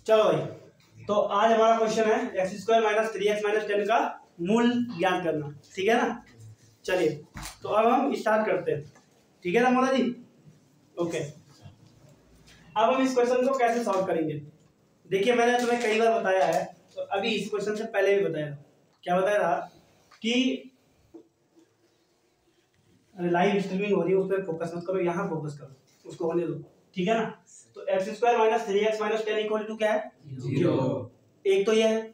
चलो भाई, तो आज हमारा क्वेश्चन है x square minus 3x minus 10 का मूल ज्ञात करना। ठीक है ना। चलिए तो अब हम स्टार्ट करते हैं। ठीक है ना मोला जी। ओके, अब हम इस क्वेश्चन को कैसे सॉल्व करेंगे। देखिए मैंने तुम्हें कई बार बताया है, तो अभी इस क्वेश्चन से पहले भी बताया था। क्या बताया था कि लाइव स्ट्रीमिंग हो रही है, उस पर फोकस मत करो, यहाँ फोकस करो, उसको होने दो। ठीक है ना। तो x square minus 3x minus 10 equal to क्या है? 0। एक तो ये है।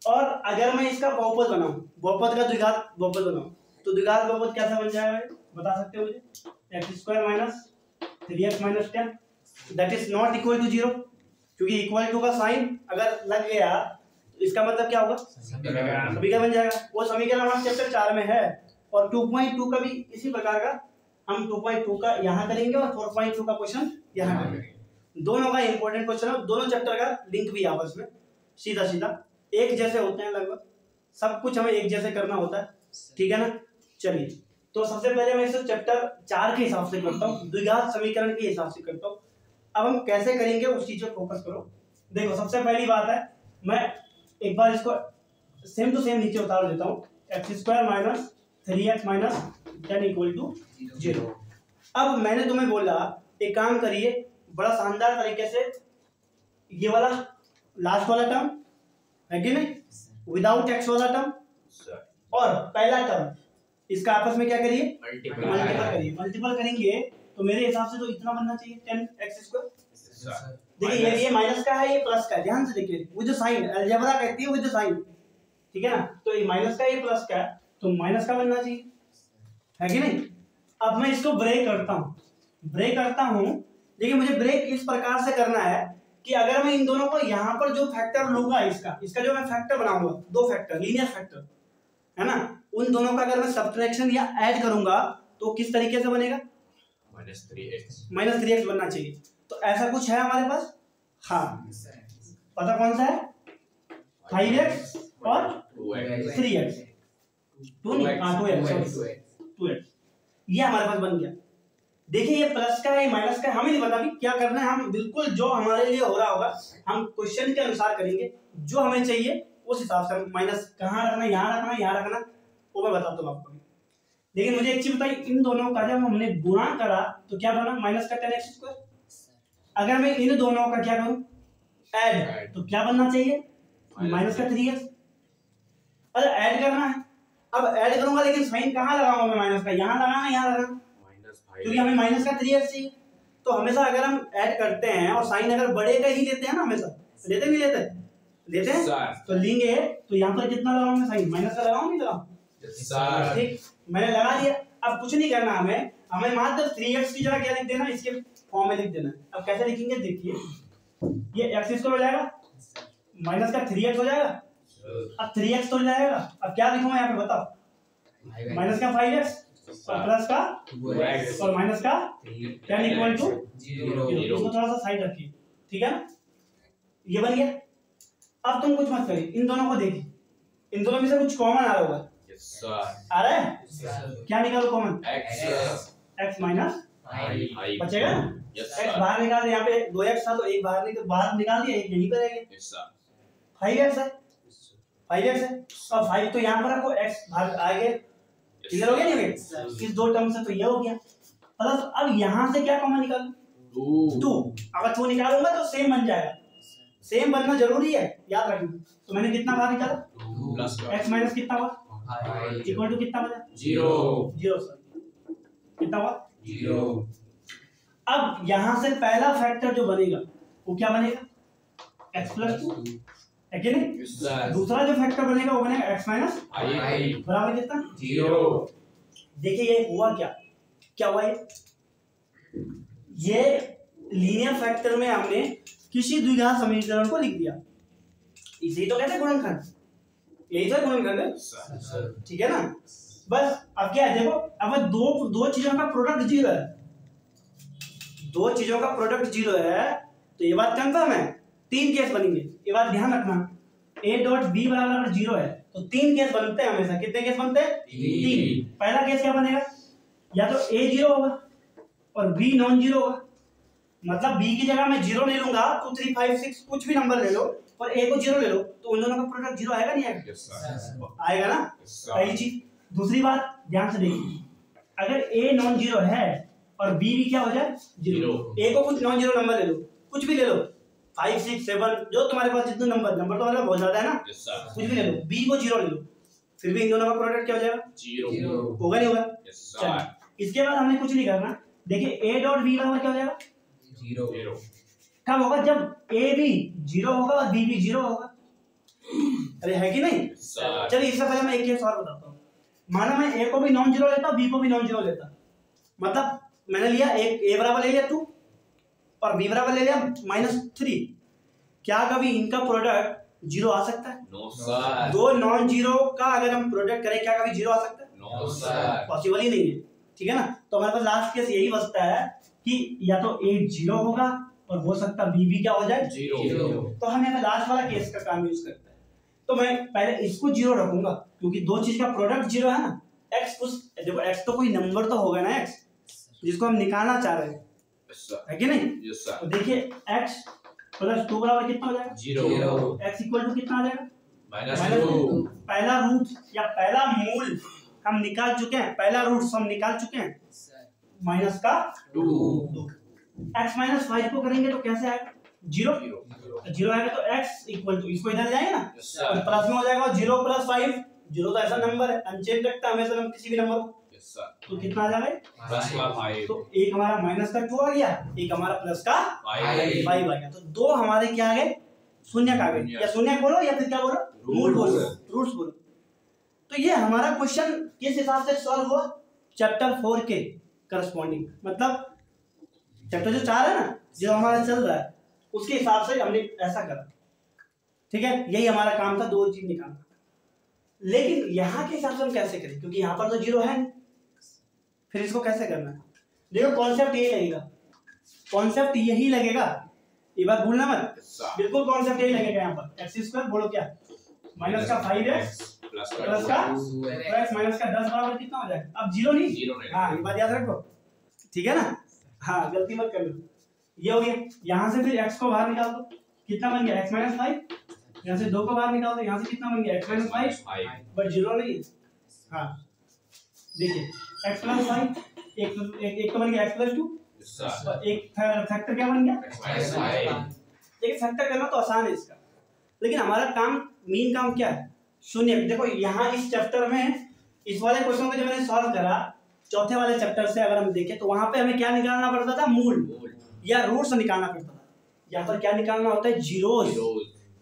और अगर मैं इसका बहुपद बनाऊं, बहुपद का द्विघात बहुपद बनाऊं, तो द्विघात बहुपद कैसा बन जाएगा बता सकते हो मुझे? X square minus 3x minus 10 that is not equal to 0, क्योंकि इक्वल टू का साइन अगर लग गया तो इसका मतलब क्या होगा? समीकरण बन जाएगा। वो समीकरण हमारे चैप्टर 4 में है। और 2.2 का भी इसी प्रकार का हम 2.2 का यहाँ करेंगे और 4.2 का क्वेश्चन यहाँ करेंगे। दोनों का इंपॉर्टेंट क्वेश्चन है, दोनों चैप्टर का लिंक भी आपस में सीधा सीधा एक जैसे होते हैं, लगभग सब कुछ हमें एक जैसे करना होता है। ठीक है ना। चलिए तो सबसे पहले मैं इसे चैप्टर 4 के हिसाब से करता हूँ, द्विघात समीकरण के हिसाब से करता हूँ। अब हम कैसे करेंगे उस चीज पर फोकस करो। देखो सबसे पहली बात है, मैं एक बार इसको सेम टू सेम नीचे उतार देता हूँ। X square minus 3x minus 10 equal to 0। अब मैंने तुम्हें बोला एक काम करिए, बड़ा शानदार तरीके से ये वाला लास्ट वाला टर्म है कि नहीं, विदाउट एक्स वाला टर्म और पहला टर्म, इसका आपस में क्या करिए? मल्टीपल करिए। मल्टीपल करेंगे तो मेरे हिसाब से तो इतना बनना चाहिए 10x स्क्वायर। देखिए ये माइनस का है, ये प्लस का है, ध्यान से देखिए विद साइन, अलजेब्रा कहती है विद साइन। ठीक है ना। तो ये माइनस का, ये प्लस का है, तो माइनस का बनना चाहिए, है कि नहीं। अब मैं इसको ब्रेक करता हूं। देखिए मुझे ब्रेक इस प्रकार से करना है कि अगर मैं इन दोनों को यहां पर जो फैक्टर लूंगा, इसका जो मैं फैक्टर बनाऊंगा, दो फैक्टर लीनियर फैक्टर है ना, उन दोनों का अगर मैं सब्ट्रैक्शन या ऐड करूंगा तो किस तरीके से बनेगा? -3x बनना चाहिए। तो ऐसा कुछ है हमारे पास। हाँ पता कौन सा है? 5x और 3x, 2x ये हमारे पास बन गया। देखिए ये प्लस का है, ये माइनस का है, हमें नहीं पता भी क्या करना है। हम बिल्कुल जो हमारे लिए हो रहा होगा हम क्वेश्चन के अनुसार करेंगे, जो हमें चाहिए उस हिसाब से। माइनस कहाँ रखना है, यहाँ रखना है, यहाँ रखना, वो मैं बताता हूँ आपको। लेकिन मुझे एक चीज बताइए, इन दोनों का जब हमने गुणा करा तो क्या बना? माइनस का 10x स्क्वायर। अगर मैं इन दोनों का क्या करूं? ऐड, तो क्या बनना चाहिए? माइनस का 3x। अरे ऐड करना है, अब ऐड करूंगा लेकिन साइन कहाँ लगाऊंगा मैं? माइनस का यहाँ लगाना, यहाँ लगाना, क्योंकि हमें माइनस का 3x चाहिए। तो हमेशा अगर हम ऐड करते हैं और साइन अगर बड़े का ही लेते हैं ना, हमेशा लेते नहीं लेते हैं, तो लेंगे तो यहाँ पर कितना लगाऊंगा? साइन माइनस का लगाऊं, नहीं लगाऊं? ठीक, मैंने लगा दिया। अब कुछ नहीं करना हमें मात्र 3x की जगह क्या लिख देना? इसके फॉर्म में लिख देना। अब कैसे लिखेंगे? देखिए ये x स्क्वायर हो जाएगा, माइनस का 3x हो जाएगा, अब 3x तो जाएगा। अब क्या लिखूंगा यहाँ पे बताओ? माइनस का 5x और प्लस का 2x और माइनस का 10 इक्वल टू 0। इसको थोड़ा सा साइड रखिए, ठीक है ना। ये बन गया। अब तुम कुछ मत करिए, इन दोनों को देखिए, इन दोनों में से कुछ कॉमन आ रहा होगा। आ रहा है? क्या निकालो कॉमन? x माइनस बचेगा ना। x बाहर निकाल दिया, यहाँ पे 2x था तो एक बाहर निकाल दिया, एक यहीं पर रहेगा। 5x है, 5x है और 5 तो यहाँ पर रखो, x बाहर आगे क्लियर हो गया नहीं? इस दो टर्म से तो ये हो गया। प्लस अब यहाँ से क्या कॉमन निकालूं? 2। अगर 2 निकालूंगा तो सेम बन जाएगा, सेम बनना जरूरी है, याद रखना। तो मैंने कितना बाहर निकाला? x माइनस कितना हुआ? इक्वल टू कितना बचा? 0 सर, कितना हुआ? 0। अब यहां से पहला फैक्टर जो बनेगा वो क्या बनेगा? x प्लस 2, है कि नहीं? दूसरा जो फैक्टर बनेगा वो बनेगा x माइनस बराबर कितना? 0। देखिए ये हुआ क्या हुआ? ये लीनियर फैक्टर में हमने किसी द्विघात समीकरण को लिख दिया, इसे तो कहते हैं गुणनखंड, यही तो गुणनखंड, ठीक है ना। बस अब क्या है देखो, अब दो चीजों का प्रोडक्ट 0 है, दो चीजों का प्रोडक्ट 0 है, तो ये बात कंफर्म है। 3 केस बनेंगे, ये बात ध्यान रखना। a डॉट b बराबर 0 है तो 3 केस बनते हैं हमेशा। कितने केस बनते हैं? 3। पहला केस क्या बनेगा? या तो a 0 होगा और b नॉन 0 होगा, मतलब बी की जगह मैं 0 ले लूंगा, 2 3 5 6 कुछ भी नंबर ले लो और ए को 0 ले लो, तो उन दोनों का प्रोडक्ट 0 आएगा नहीं आएगा? आएगा ना। पहली चीज। दूसरी बात ध्यान से देखिए, अगर ए नॉन जीरो है और बी भी क्या हो जाए 0, ए को कुछ नॉन जीरो नंबर ले लो, कुछ भी ले लो, 5 6 7 जो तुम्हारे पास जितने नंबर तो मतलब बहुत ज्यादा है ना, कुछ भी ले लो, बी को 0 ले लो, फिर भी इन दोनों का प्रोडक्ट क्या हो जाएगा? 0 होगा नहीं होगा? इसके बाद हमें कुछ नहीं करना। देखिए ए डॉट बी बराबर क्या हो जाएगा? 0। कब होगा? जब ए भी 0 होगा और बी भी 0 होगा। अरे है कि नहीं? चलिए इससे पहले मैं एक केस और बताता हूँ। माना मैं ए को भी नॉन जीरो लेता, बी को भी नॉन जीरो लेता, मतलब मैंने लिया एक ए बराबर ले लिया 2 और बी बराबर ले लिया -3, क्या कभी इनका प्रोडक्ट 0 आ सकता है? No sir. दो नॉन जीरो का अगर हम प्रोडक्ट करें, क्या कभी 0 आ सकता है? नो सर, पॉसिबल ही नहीं है। ठीक है ना। तो हमारे पास लास्ट केस यही बचता है कि या तो ए 0 होगा और हो सकता है बी भी क्या हो जाए? 0। तो हम यहाँ लास्ट वाला केस का काम यूज करते हैं। तो मैं पहले इसको 0 रखूंगा क्योंकि दो चीज का प्रोडक्ट 0 है ना। एक्स कुछ देखो, एक्स तो कोई नंबर तो होगा ना, एक्स जिसको हम निकालना चाह रहे हैं, है कि नहीं? Yes sir. तो देखिए x प्लस 2 बराबर कितना हो जाएगा? 0। x इक्वल टू कितना आ जाएगा? -2। पहला रूट या पहला मूल हम निकाल चुके हैं, पहला रूट हम निकाल चुके हैं, माइनस का 2। x माइनस 5 को करेंगे तो कैसे आएगा? 0 0 आएगा तो x इक्वल टू, इसको इधर जाएंगे ना तो प्लस में हो जाएगा 0 + 5। 0 तो ऐसा नंबर है अनचेंज रखता है हमेशा हम किसी भी नंबर को, तो कितना आ जाएगा? +5। तो एक हमारा माइनस का 2 आ गया, एक हमारा प्लस का 5 आ गया। तो दो हमारे क्या आ गए? शून्यक आ गए, या शून्यक बोलो या फिर क्या बोलो? मूल बोलो, रूट्स बोलो। तो ये हमारा क्वेश्चन किस हिसाब से सॉल्व हुआ? चैप्टर 4 के करस्पॉन्डिंग, मतलब चैप्टर जो 4 है ना जो हमारा चल रहा है उसके हिसाब से हमने ऐसा करा। ठीक है, यही हमारा काम था, दो चीज निकालना। लेकिन यहाँ के हिसाब से हम कैसे करें, क्योंकि यहाँ पर तो 0 है, फिर इसको कैसे करना है? देखो कॉन्सेप्ट यही लगेगा, कॉन्सेप्ट यही लगेगा, ये बात भूलना मत, बिल्कुल कॉन्सेप्ट यही लगेगा। यहाँ पर x² बोलो क्या? माइनस का 5x प्लस का 2x माइनस का 10 बराबर कितना हो जाएगा? अब 0 नहीं, हाँ ये बात याद रखो, ठीक है ना। हाँ गलती मत कर लो। ये हो गया, यहाँ से फिर x को बाहर निकाल दो, कितना बन गया? x - 5। यहाँ से 2 को बाहर निकाल दो, यहाँ से कितना बन गया? x - 5, बट 0 नहीं है। हाँ देखिए x + 5, एक तो बन गया x + 2, और एक फैक्टर क्या बन गया? देखिए फैक्टर करना तो आसान है इसका, लेकिन हमारा काम, मेन काम क्या है? शून्य। देखो यहाँ इस चैप्टर में इस वाले क्वेश्चन को जब मैंने सॉल्व करा चौथे वाले चैप्टर से, अगर हम देखें तो वहां पे हमें क्या निकालना पड़ता था? मूल या रूट्स निकालना पड़ता था। यहाँ पर क्या निकालना होता है? जीरोस।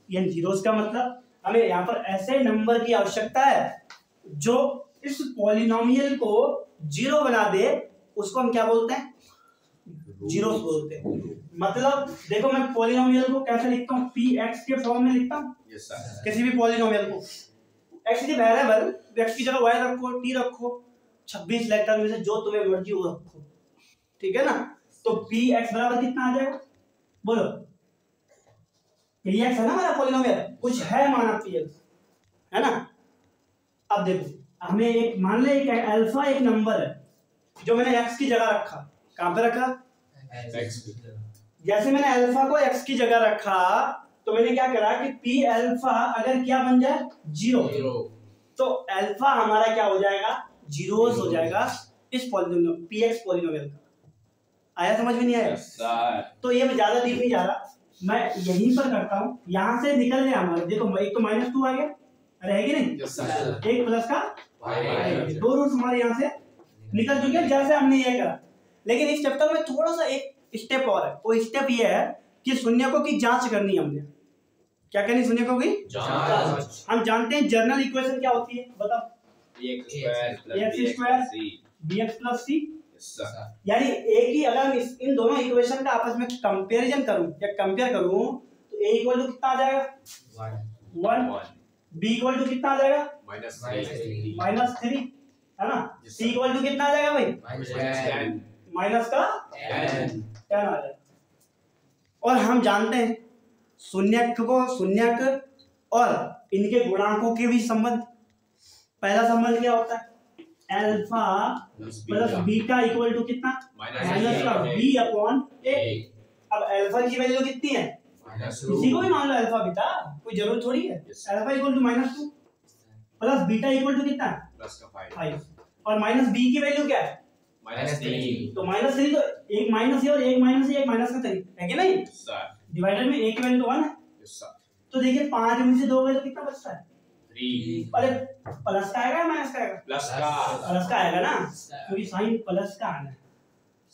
ये जीरोस का मतलब हमें यहाँ पर ऐसे नंबर की आवश्यकता है जो इस पॉलिनोमियल को 0 बना दे, उसको हम क्या बोलते हैं? जीरोस बोलते हैं। मतलब देखो मैं पॉलिनोमियल को कैसे लिखता हूँ? px के फॉर्म में लिखता हूँ। किसी भी पॉलिनोमियल को x की वेरिएबल, x की जगह y रखो, t रखो, 26 लेटर में से जो तुम्हें मर्जी वो रखो, ठीक है ना। तो px बराबर कितना आ जाएगा? बोलो, px है ना हमारा पॉलिनोमियल, कुछ है माना px, है ना। अब देखो हमें एक, मान ले एक अल्फा एक नंबर है जो मैंने x की जगह रखा, कहां पे रखा? जैसे मैंने अल्फा को x की जगह रखा तो मैंने क्या करा कि p अल्फा अगर क्या बन जाए? 0, तो अल्फा हमारा क्या हो जाएगा? जीरोस हो जाएगा इस पॉलिनोमियल px पॉलिनोमियल का। आया समझ में? नहीं आया? तो ये मैं ज्यादा डीप नहीं जा रहा, मैं यहीं पर करता हूँ। यहाँ से निकल गया हमारा, देखो एक तो -2 आ गया, अरे है कि नहीं? एक प्लस का 5, दो रूट्स हमारे यहाँ से निकल चुके हैं जैसे हमने ये करा। लेकिन इस चैप्टर में थोड़ा सा एक स्टेप और है, वो स्टेप ये है कि शून्यकों की जांच करनी है हमने। क्या करनी? शून्यकों की जांच। हम जानते हैं जनरल इक्वेशन क्या होती है, बताओ? ax² bx + c। यानी एक ही, अगर हम इन दोनों इक्वेशन का आपस में कंपैरिजन करूं या कंपेयर करूं तो a इक्वल टू कितना आ जाएगा? 1। b इक्वल टू कितना आ जाएगा? -3, है ना। c इक्वल टू कितना आ जाएगा भाई? माइनस का 10 आ जाएगा। और हम जानते हैं शून्यक और इनके गुणांकों के भी संबंध। पहला संबंध क्या होता है? Alpha plus beta equal to कितना? -b/a। अब अल्फा की वैल्यू कितनी है? किसी को भी मान लो अल्फा बीटा, कोई जरूरत थोड़ी है। Alpha equal to -2 plus beta equal to कितना? +5। और माइनस बी की वैल्यू क्या है? -3। तो -3 तो एक माइनस है और एक माइनस है, एक माइनस का 3 है कि नहीं? डिवाइडर में a की वैल्यू तो 1 है। तो देखिए 5 में से 2 गए तो कितना बचता है? 3। अरे प्लस का आएगा या माइनस का आएगा? प्लस का आएगा ना, क्योंकि साइन प्लस का आना है।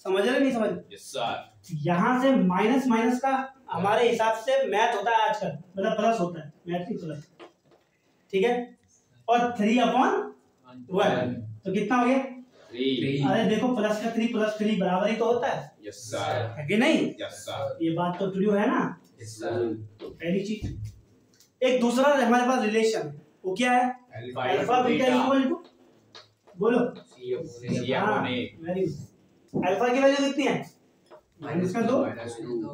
समझ रहे नहीं समझ? Yes sir. यहाँ से माइनस माइनस का हमारे हिसाब से मैथ होता है आजकल, मतलब प्लस होता है, मैथ नहीं प्लस, ठीक है। और 3/1 तो कितना हो गया? 3। अरे देखो प्लस का 3 प्लस 3 बराबर ही तो होता है। Yes sir. है कि नहीं? Yes sir. ये बात तो ट्रू है ना? Yes sir. पहली चीज। एक दूसरा हमारे पास रिलेशन है, वो क्या है? अल्फा बीटा इक्वल टू, बोलो वेरी गुड। अल्फा की वैल्यू कितनी है? -2।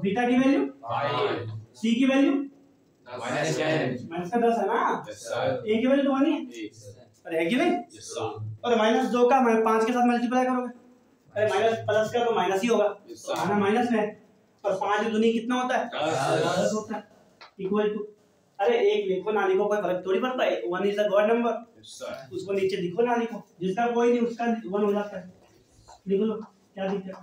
बीटा की वैल्यू 5। सी की वैल्यू -10। -10 है ना? Yes sir. ए की वैल्यू तो 1 ही है। अरे है कि नहीं? Yes sir. और -2 का 5 के साथ मल्टीप्लाई करोगे, अरे माइनस प्लस का तो माइनस ही होगा, Yes, आना माइनस में है। और 5 दूनी कितना होता है? 10 होता है। इक्वल टू, अरे एक लिखो ना लिखो कोई फर्क थोड़ी पड़ता है, 1 is a God number. Yes sir. उसको नीचे लिखो ना लिखो, जिसका कोई नहीं उसका 1 हो जाता है। लिख लो, क्या दिक्कत है?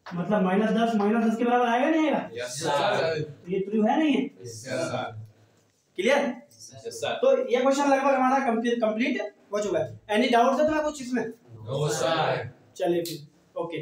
मतलब -10 के बराबर आएगा नहीं आएगा? Yes sir. ये ट्रू है नहीं है? Yes sir. Clear? Yes sir. तो ये क्वेश्चन लगभग हमारा कंप्लीट हो चुका है। एनी डाउट्स है तुम्हें कुछ इसमें? No sir. चलिए फिर ओके।